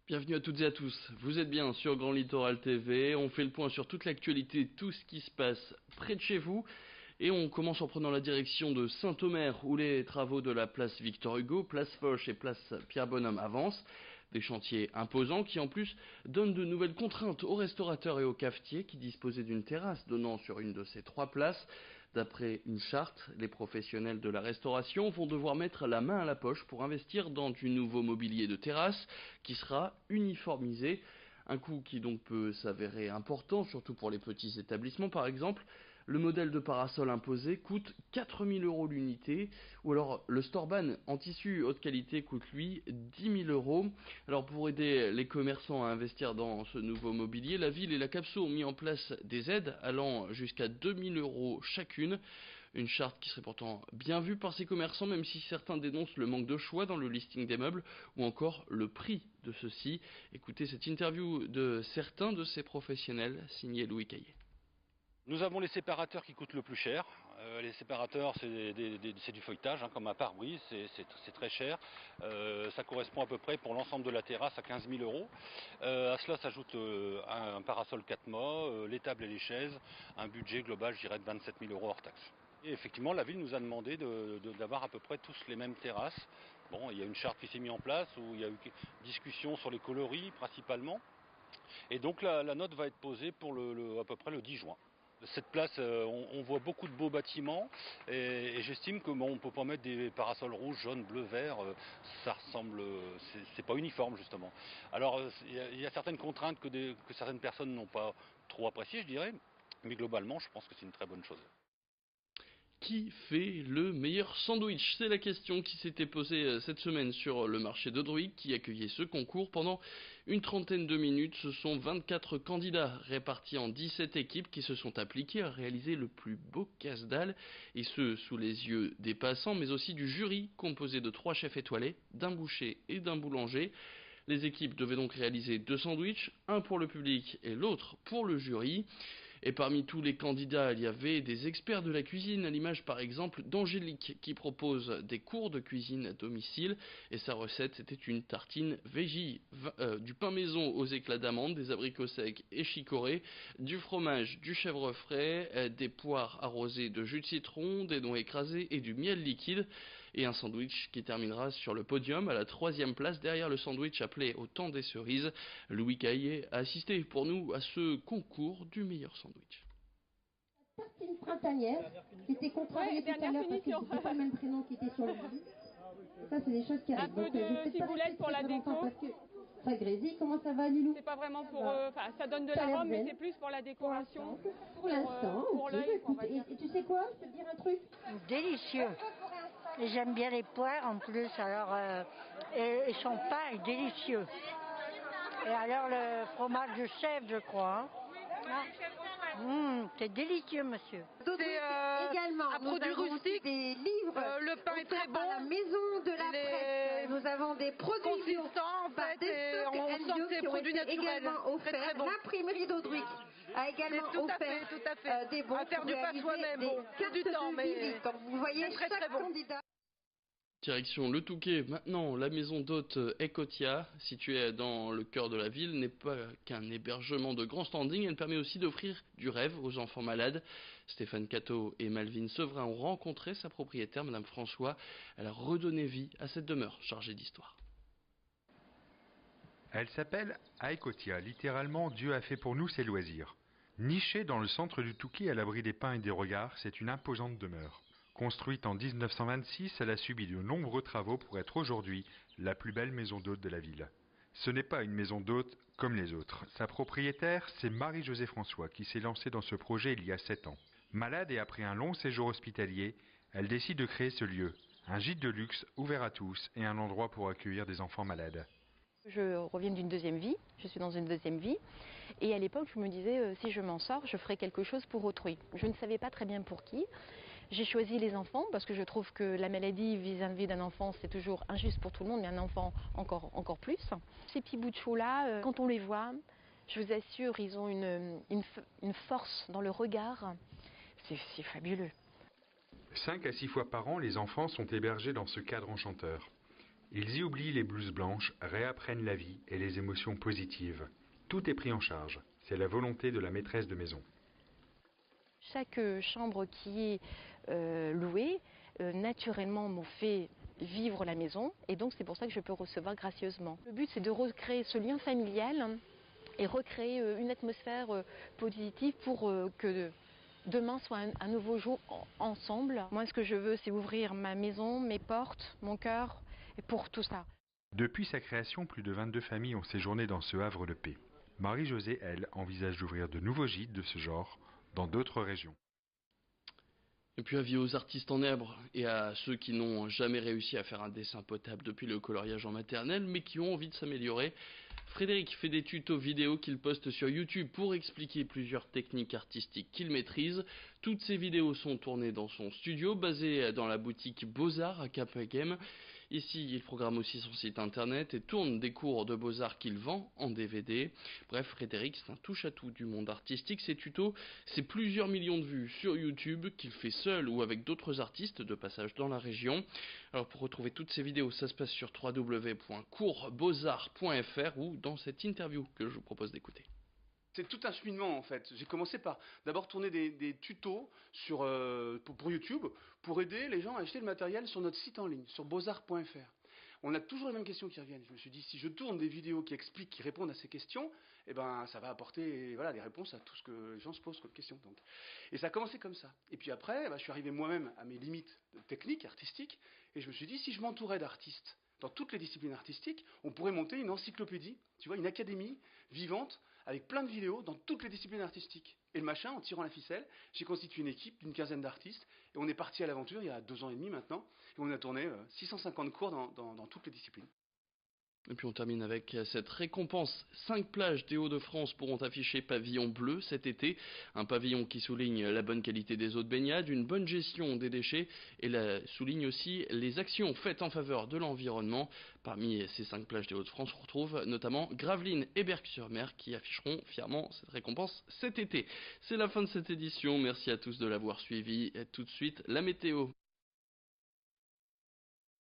Bienvenue à toutes et à tous. Vous êtes bien sur Grand Littoral TV. On fait le point sur toute l'actualité, tout ce qui se passe près de chez vous. Et on commence en prenant la direction de Saint-Omer, où les travaux de la place Victor Hugo, place Foch et place Pierre Bonhomme avancent. Des chantiers imposants qui en plus donnent de nouvelles contraintes aux restaurateurs et aux cafetiers qui disposaient d'une terrasse donnant sur une de ces trois places. D'après une charte, les professionnels de la restauration vont devoir mettre la main à la poche pour investir dans du nouveau mobilier de terrasse qui sera uniformisé. Un coût qui donc peut s'avérer important, surtout pour les petits établissements par exemple. Le modèle de parasol imposé coûte 4 000 € l'unité, ou alors le Storban en tissu haute qualité coûte lui 10 000 €. Alors pour aider les commerçants à investir dans ce nouveau mobilier, la ville et la CAPSO ont mis en place des aides allant jusqu'à 2 000 € chacune. Une charte qui serait pourtant bien vue par ces commerçants, même si certains dénoncent le manque de choix dans le listing des meubles ou encore le prix de ceux-ci. Écoutez cette interview de certains de ces professionnels, signée Louis Caillé. Nous avons les séparateurs qui coûtent le plus cher. Les séparateurs, c'est du feuilletage, comme un pare-brise, c'est très cher. Ça correspond à peu près pour l'ensemble de la terrasse à 15 000 €. À cela s'ajoute un parasol 4 mâts, les tables et les chaises, un budget global, je dirais, de 27 000 € hors taxe. Et effectivement, la ville nous a demandé d'avoir à peu près tous les mêmes terrasses. Bon, il y a une charte qui s'est mise en place où il y a eu discussion sur les coloris principalement. Et donc la note va être posée pour à peu près le 10 juin. Cette place, on voit beaucoup de beaux bâtiments et j'estime que on ne peut pas mettre des parasols rouges, jaunes, bleus, verts, ça ressemble, c'est pas uniforme justement. Alors il y a certaines contraintes que certaines personnes n'ont pas trop appréciées, je dirais, mais globalement je pense que c'est une très bonne chose. Qui fait le meilleur sandwich? C'est la question qui s'était posée cette semaine sur le marché de Druic qui accueillait ce concours. Pendant une trentaine de minutes, ce sont 24 candidats répartis en 17 équipes qui se sont appliqués à réaliser le plus beau casse-dalle, et ce sous les yeux des passants, mais aussi du jury composé de 3 chefs étoilés, d'un boucher et d'un boulanger. Les équipes devaient donc réaliser 2 sandwichs, un pour le public et l'autre pour le jury. Et parmi tous les candidats, il y avait des experts de la cuisine, à l'image par exemple d'Angélique qui propose des cours de cuisine à domicile. Et sa recette, c'était une tartine veggie, du pain maison aux éclats d'amandes, des abricots secs et chicorés, du fromage, du chèvre frais, des poires arrosées de jus de citron, des noix écrasées et du miel liquide. Et un sandwich qui terminera sur le podium à la 3e place derrière le sandwich appelé au temps des cerises. Louis Caillé a assisté pour nous à ce concours du meilleur sandwich. Tartine printanière qui était contrariée tout à l'heure parce que c'était pas le même prénom qui était sur le menu. Ça c'est des choses qui arrivent. Un peu de ciboulette pour la déco. Très grésil, comment ça va Lilou? C'est pas vraiment pour... ça donne de l'arôme, mais c'est plus pour la décoration. Pour l'instant, pour l'œil, on va dire. Et tu sais quoi? Je peux te dire un truc? Délicieux. J'aime bien les poires en plus, alors et son pain est délicieux. Et alors le fromage de chèvre, je crois. C'est délicieux, monsieur. C'est également un produit rustique. Des livres. Le pain est très bon. La maison de la presse. Nous avons des produits consistants en fait. Et on sent que c'est produits naturels. Également offert. Très bon. L'imprimerie d'Audruic a également offert tout à fait. des bons à faire du pain soi-même. Bon, c'est du temps, mais comme vous voyez, très, chaque très bon. candidat. Direction le Touquet, maintenant la maison d'hôte Ecotia, située dans le cœur de la ville, n'est pas qu'un hébergement de grand standing, elle permet aussi d'offrir du rêve aux enfants malades. Stéphane Cateau et Malvine Sevrin ont rencontré sa propriétaire, Madame François. Elle a redonné vie à cette demeure chargée d'histoire. Elle s'appelle Ecotia, littéralement Dieu a fait pour nous ses loisirs. Nichée dans le centre du Touquet à l'abri des pins et des regards, c'est une imposante demeure. Construite en 1926, elle a subi de nombreux travaux pour être aujourd'hui la plus belle maison d'hôte de la ville. Ce n'est pas une maison d'hôte comme les autres. Sa propriétaire, c'est Marie-Josée François qui s'est lancée dans ce projet il y a 7 ans. Malade et après un long séjour hospitalier, elle décide de créer ce lieu. Un gîte de luxe ouvert à tous et un endroit pour accueillir des enfants malades. Je reviens d'une deuxième vie, je suis dans une deuxième vie. Et à l'époque, je me disais, si je m'en sors, je ferai quelque chose pour autrui. Je ne savais pas très bien pour qui. J'ai choisi les enfants parce que je trouve que la maladie vis-à-vis d'un enfant, c'est toujours injuste pour tout le monde, mais un enfant encore plus. Ces petits bouts de chou-là, quand on les voit, je vous assure, ils ont une force dans le regard. C'est fabuleux. 5 à 6 fois par an, les enfants sont hébergés dans ce cadre enchanteur. Ils y oublient les blouses blanches, réapprennent la vie et les émotions positives. Tout est pris en charge. C'est la volonté de la maîtresse de maison. Chaque chambre qui est louée, naturellement, me fait vivre la maison. Et donc, c'est pour ça que je peux recevoir gracieusement. Le but, c'est de recréer ce lien familial et recréer une atmosphère positive pour que demain soit un nouveau jour ensemble. Moi, ce que je veux, c'est ouvrir ma maison, mes portes, mon cœur, et pour tout ça. Depuis sa création, plus de 22 familles ont séjourné dans ce havre de paix. Marie-Josée, elle, envisage d'ouvrir de nouveaux gîtes de ce genre dans d'autres régions. Et puis avis aux artistes en herbe et à ceux qui n'ont jamais réussi à faire un dessin potable depuis le coloriage en maternelle, mais qui ont envie de s'améliorer. Frédéric fait des tutos vidéo qu'il poste sur YouTube pour expliquer plusieurs techniques artistiques qu'il maîtrise. Toutes ces vidéos sont tournées dans son studio, basé dans la boutique Beaux-Arts à Cap-Game. Ici, il programme aussi son site internet et tourne des cours de Beaux-Arts qu'il vend en DVD. Bref, Frédéric, c'est un touche-à-tout du monde artistique. Ses tutos, c'est plusieurs millions de vues sur YouTube qu'il fait seul ou avec d'autres artistes de passage dans la région. Alors pour retrouver toutes ces vidéos, ça se passe sur www.coursbeauxarts.fr ou dans cette interview que je vous propose d'écouter. C'est tout un cheminement en fait. J'ai commencé par d'abord tourner des tutos pour YouTube pour aider les gens à acheter le matériel sur notre site en ligne, sur beauxarts.fr. On a toujours les mêmes questions qui reviennent. Je me suis dit, si je tourne des vidéos qui expliquent, qui répondent à ces questions, eh ben, ça va apporter des réponses à tout ce que les gens se posent comme question. Donc. Et ça a commencé comme ça. Et puis après, je suis arrivé moi-même à mes limites techniques, artistiques, et je me suis dit, si je m'entourais d'artistes dans toutes les disciplines artistiques, on pourrait monter une encyclopédie, tu vois, une académie vivante, avec plein de vidéos dans toutes les disciplines artistiques. Et le machin, en tirant la ficelle, j'ai constitué une équipe d'une quinzaine d'artistes, et on est parti à l'aventure il y a 2 ans et demi maintenant, et on a tourné 650 cours dans toutes les disciplines. Et puis on termine avec cette récompense. 5 plages des Hauts-de-France pourront afficher pavillon bleu cet été. Un pavillon qui souligne la bonne qualité des eaux de baignade, une bonne gestion des déchets et souligne aussi les actions faites en faveur de l'environnement. Parmi ces 5 plages des Hauts-de-France, on retrouve notamment Gravelines et Berck-sur-Mer qui afficheront fièrement cette récompense cet été. C'est la fin de cette édition. Merci à tous de l'avoir suivi. Et tout de suite, la météo.